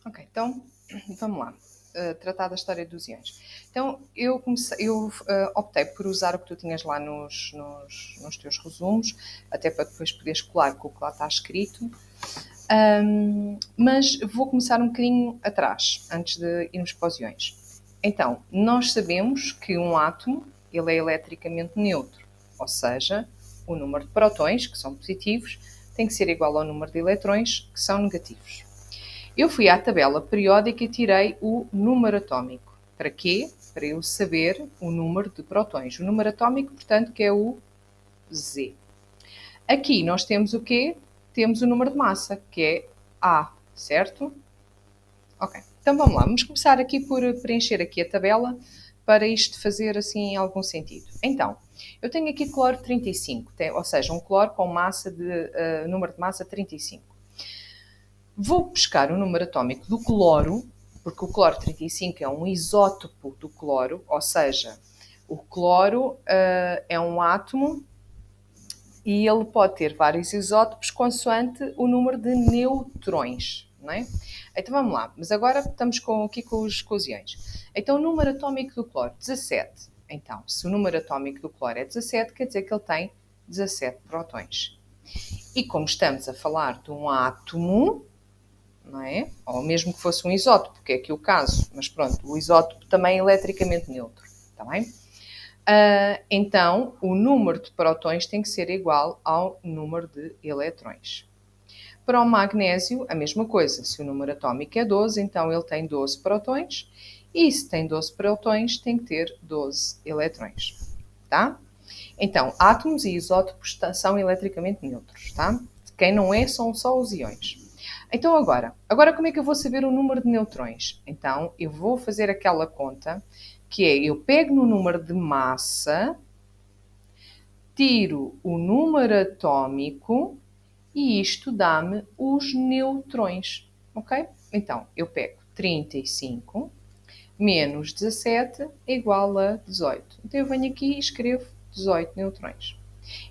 Ok, então vamos lá. Tratar da história dos íons. Então, eu optei por usar o que tu tinhas lá nos teus resumos, até para depois poderes colar com o que lá está escrito. Mas vou começar um bocadinho atrás, antes de irmos para os íons. Então, nós sabemos que um átomo ele é eletricamente neutro, ou seja, o número de prótons, que são positivos, tem que ser igual ao número de eletrões, que são negativos. Eu fui à tabela periódica e tirei o número atómico. Para quê? Para eu saber o número de prótons. O número atómico, portanto, que é o Z. Aqui nós temos o quê? Temos o número de massa, que é A, certo? Ok, então vamos lá. Vamos começar aqui por preencher aqui a tabela para isto fazer assim algum sentido. Então, eu tenho aqui cloro 35, ou seja, um cloro com massa número de massa 35. Vou buscar o número atómico do cloro, porque o cloro 35 é um isótopo do cloro, ou seja, o cloro é um átomo e ele pode ter vários isótopos consoante o número de neutrões, não é? Então vamos lá, mas agora estamos aqui com os íons. Então o número atómico do cloro, 17. Então, se o número atómico do cloro é 17, quer dizer que ele tem 17 prótons. E como estamos a falar de um átomo, não é? Ou mesmo que fosse um isótopo, que é aqui o caso, mas pronto, o isótopo também é eletricamente neutro, está bem? Então, o número de prótons tem que ser igual ao número de eletrões. Para o magnésio, a mesma coisa. Se o número atómico é 12, então ele tem 12 prótons. E se tem 12 prótons, tem que ter 12 eletrões. Tá? Então, átomos e isótopos são eletricamente neutros. Tá? Quem não é, são só os íons. Então agora como é que eu vou saber o número de neutrões? Então, eu vou fazer aquela conta, que é, eu pego no número de massa, tiro o número atómico e isto dá-me os neutrões, ok? Então, eu pego 35 menos 17 igual a 18. Então, eu venho aqui e escrevo 18 neutrões.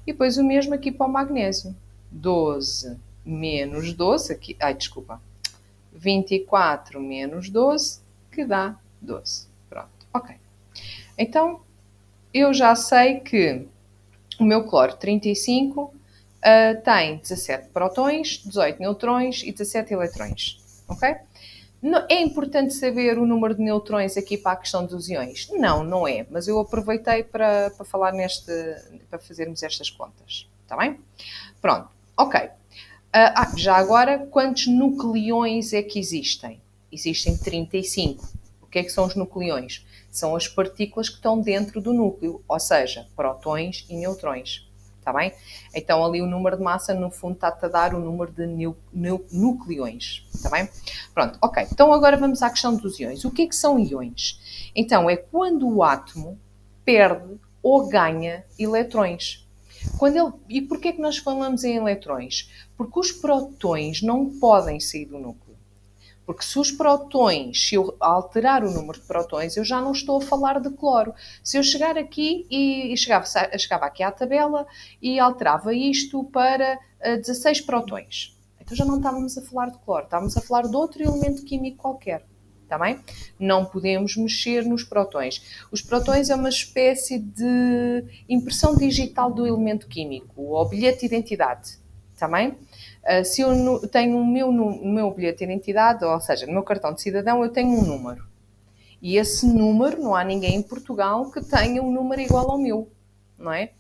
E depois o mesmo aqui para o magnésio. 12 menos 12, aqui, 24 menos 12, que dá 12. Pronto, ok. Então, eu já sei que o meu cloro 35 tem 17 prótons, 18 neutrões e 17 eletrões, ok? É importante saber o número de neutrões aqui para a questão dos íons? Não, não é, mas eu aproveitei para falar para fazermos estas contas, está bem? Pronto, ok. Já agora, quantos nucleões é que existem? Existem 35. O que é que são os nucleões? São as partículas que estão dentro do núcleo, ou seja, prótons e neutrões. Está bem? Então, ali o número de massa, no fundo, está-te a dar o número de nucleões. Está bem? Pronto, ok. Então, agora vamos à questão dos íons. O que é que são íons? Então, é quando o átomo perde ou ganha eletrões. E porquê é que nós falamos em eletrões? Porque os prótons não podem sair do núcleo. Porque se os prótons, se eu alterar o número de prótons, eu já não estou a falar de cloro. Se eu chegar aqui e chegava aqui à tabela e alterava isto para 16 prótons, então já não estávamos a falar de cloro, estávamos a falar de outro elemento químico qualquer. Está bem? Não podemos mexer nos prótons. Os prótons é uma espécie de impressão digital do elemento químico, ou bilhete de identidade. Está bem? Se eu tenho no meu bilhete de identidade, ou seja, no meu cartão de cidadão, eu tenho um número. E esse número, não há ninguém em Portugal que tenha um número igual ao meu, não é?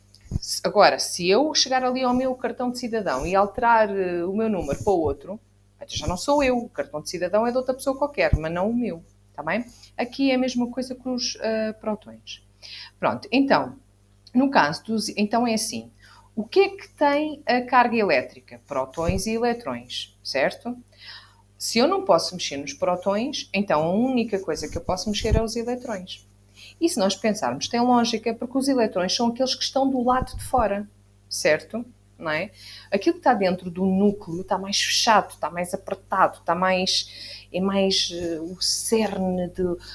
Agora, se eu chegar ali ao meu cartão de cidadão e alterar o meu número para o outro, então já não sou eu. O cartão de cidadão é de outra pessoa qualquer, mas não o meu. Está bem? Aqui é a mesma coisa com os prótons. Pronto, então, no caso dos... Então é assim. O que é que tem a carga elétrica? Prótons e eletrões, certo? Se eu não posso mexer nos prótons, então a única coisa que eu posso mexer é os eletrões. E se nós pensarmos, tem lógica, porque os eletrões são aqueles que estão do lado de fora, certo? Não é? Aquilo que está dentro do núcleo está mais fechado, está mais apertado, é mais o cerne,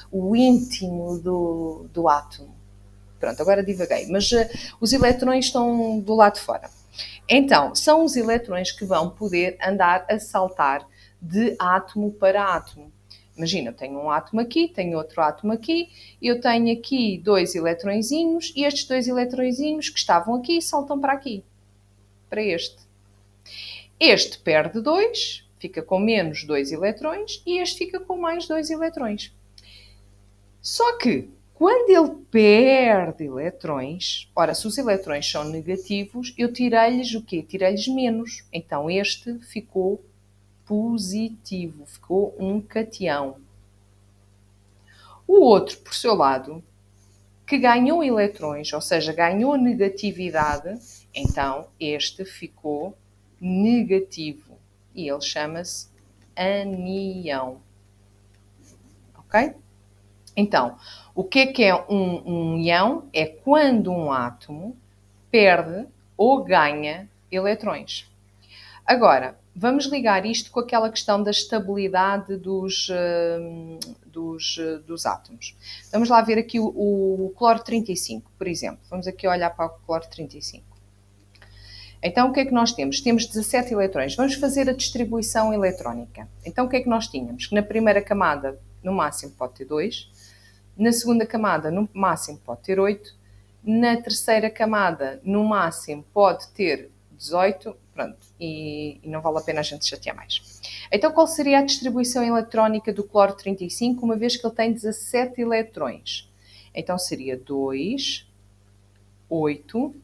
o íntimo do átomo. Pronto, agora divaguei. Mas os eletrões estão do lado de fora. Então, são os eletrões que vão poder andar a saltar de átomo para átomo. Imagina, eu tenho um átomo aqui, tenho outro átomo aqui, eu tenho aqui 2 eletrõezinhos e estes 2 eletrõezinhos que estavam aqui saltam para aqui, para este. Este perde 2, fica com menos 2 eletrões e este fica com mais 2 eletrões. Só que, quando ele perde eletrões, ora, se os eletrões são negativos, eu tirei-lhes o quê? Tirei-lhes menos. Então este ficou positivo, ficou um cateão. O outro, por seu lado, que ganhou eletrões, ou seja, ganhou negatividade, então este ficou negativo. E ele chama-se anião. Ok? Então, o que é um íon? É quando um átomo perde ou ganha eletrões. Agora, vamos ligar isto com aquela questão da estabilidade dos átomos. Vamos lá ver aqui o cloro 35, por exemplo. Vamos aqui olhar para o cloro 35. Então, o que é que nós temos? Temos 17 eletrões. Vamos fazer a distribuição eletrónica. Então, o que é que nós tínhamos? Que na primeira camada, no máximo, pode ter 2. Na segunda camada, no máximo, pode ter 8. Na terceira camada, no máximo, pode ter 18. Pronto, e não vale a pena a gente chatear mais. Então, qual seria a distribuição eletrónica do cloro 35, uma vez que ele tem 17 eletrões? Então, seria 2, 8,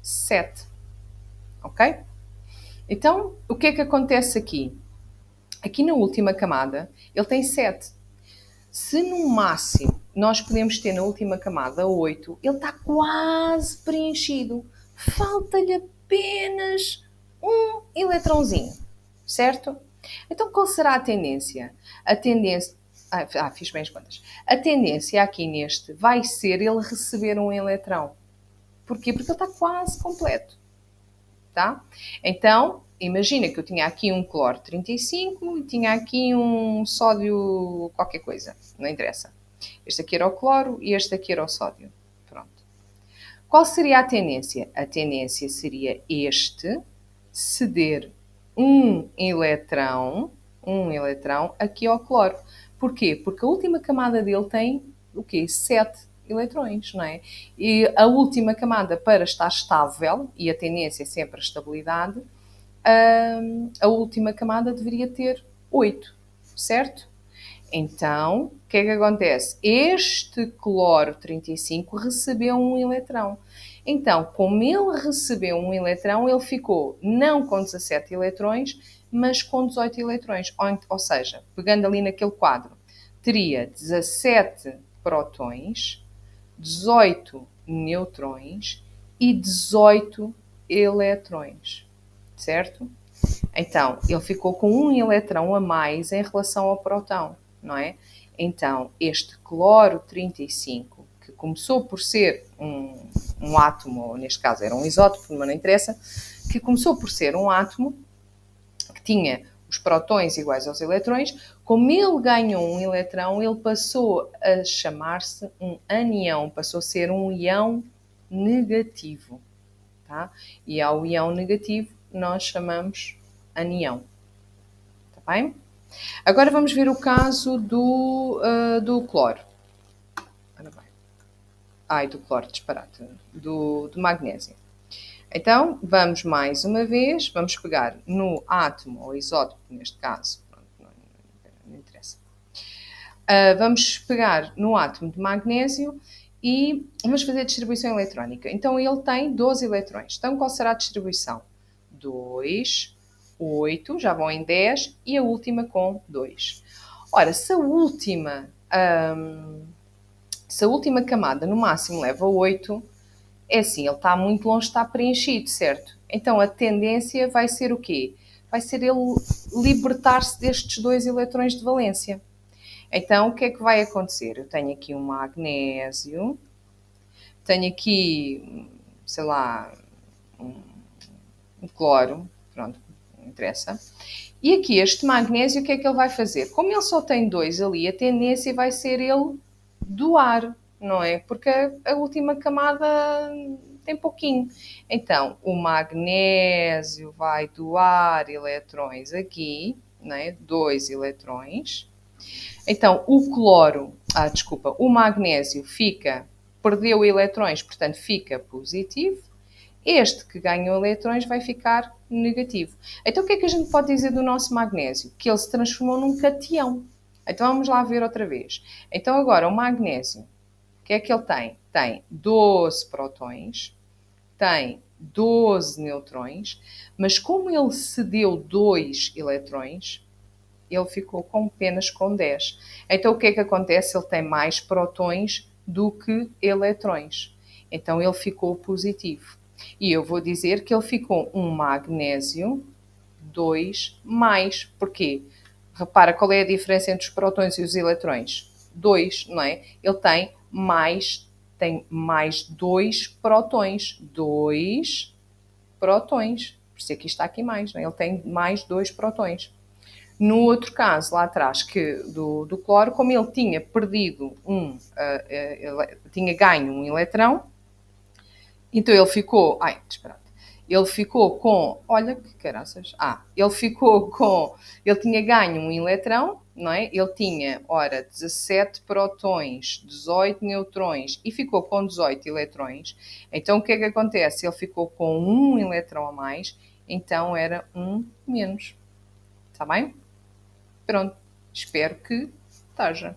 7. Ok? Então, o que é que acontece aqui? Aqui na última camada, ele tem 7. Se no máximo nós podemos ter na última camada 8, ele está quase preenchido. Falta-lhe apenas um eletrãozinho, certo? Então qual será a tendência? A tendência... fiz bem as contas. A tendência aqui neste vai ser ele receber um eletrão. Porquê? Porque ele está quase completo. Tá? Então, imagina que eu tinha aqui um cloro 35 e tinha aqui um sódio qualquer coisa, não interessa. Este aqui era o cloro e este aqui era o sódio. Pronto. Qual seria a tendência? A tendência seria este ceder um eletrão aqui ao cloro. Porquê? Porque a última camada dele tem o quê? 7 eletrões, não é? E a última camada, para estar estável, e a tendência é sempre a estabilidade, a última camada deveria ter 8, certo? Então, o que é que acontece? Este cloro 35 recebeu um eletrão. Então, como ele recebeu um eletrão, ele ficou não com 17 eletrões, mas com 18 eletrões. Ou seja, pegando ali naquele quadro, teria 17 protões, 18 neutrões e 18 eletrões, certo? Então, ele ficou com um eletrão a mais em relação ao próton, não é? Então, este cloro 35, que começou por ser um átomo, ou neste caso era um isótopo, mas não interessa, que começou por ser um átomo que tinha os prótons iguais aos eletrões, como ele ganhou um eletrão, ele passou a chamar-se um anião, passou a ser um íon negativo. Tá? E ao íon negativo nós chamamos anião. Está bem? Agora vamos ver o caso do cloro. Do cloro, disparate. Do magnésio. Então, vamos mais uma vez, vamos pegar no átomo, ou isótopo, neste caso, não interessa. Vamos pegar no átomo de magnésio e vamos fazer a distribuição eletrónica. Então, ele tem 12 eletrões. Então, qual será a distribuição? 2, 8, já vão em 10, e a última com 2. Ora, se a última camada no máximo leva 8, é assim, ele está muito longe de estar preenchido, certo? Então a tendência vai ser o quê? Vai ser ele libertar-se destes 2 eletrões de valência. Então o que é que vai acontecer? Eu tenho aqui um magnésio, tenho aqui, sei lá, um cloro, pronto, não interessa. E aqui este magnésio, o que é que ele vai fazer? Como ele só tem 2 ali, a tendência vai ser ele doar, não é? Porque a última camada tem pouquinho. Então, o magnésio vai doar eletrões aqui, né? 2 eletrões. Então, o magnésio perdeu eletrões, portanto fica positivo. Este que ganhou eletrões vai ficar negativo. Então, o que é que a gente pode dizer do nosso magnésio? Que ele se transformou num cationo. Então, vamos lá ver outra vez. Então, agora, o magnésio, o que é que ele tem? Tem 12 prótons, tem 12 neutrões, mas como ele cedeu 2 eletrões, ele ficou apenas com 10. Então, o que é que acontece? Ele tem mais prótons do que eletrões. Então, ele ficou positivo. E eu vou dizer que ele ficou um magnésio 2 mais. Porquê? Repara, qual é a diferença entre os prótons e os eletrões? 2, não é? Ele tem mais 2 prótons. 2 prótons. Por isso é que está aqui mais, não é? Ele tem mais 2 prótons. No outro caso, lá atrás, do cloro, como ele tinha perdido tinha ganho um eletrão, então ele ficou. Ele ficou com. Olha que caraças. Ele tinha ganho um eletrão, não é? Ele tinha, 17 prótons, 18 neutrões e ficou com 18 eletrões. Então o que é que acontece? Ele ficou com um eletrão a mais, então era um menos. Está bem? Pronto. Espero que esteja.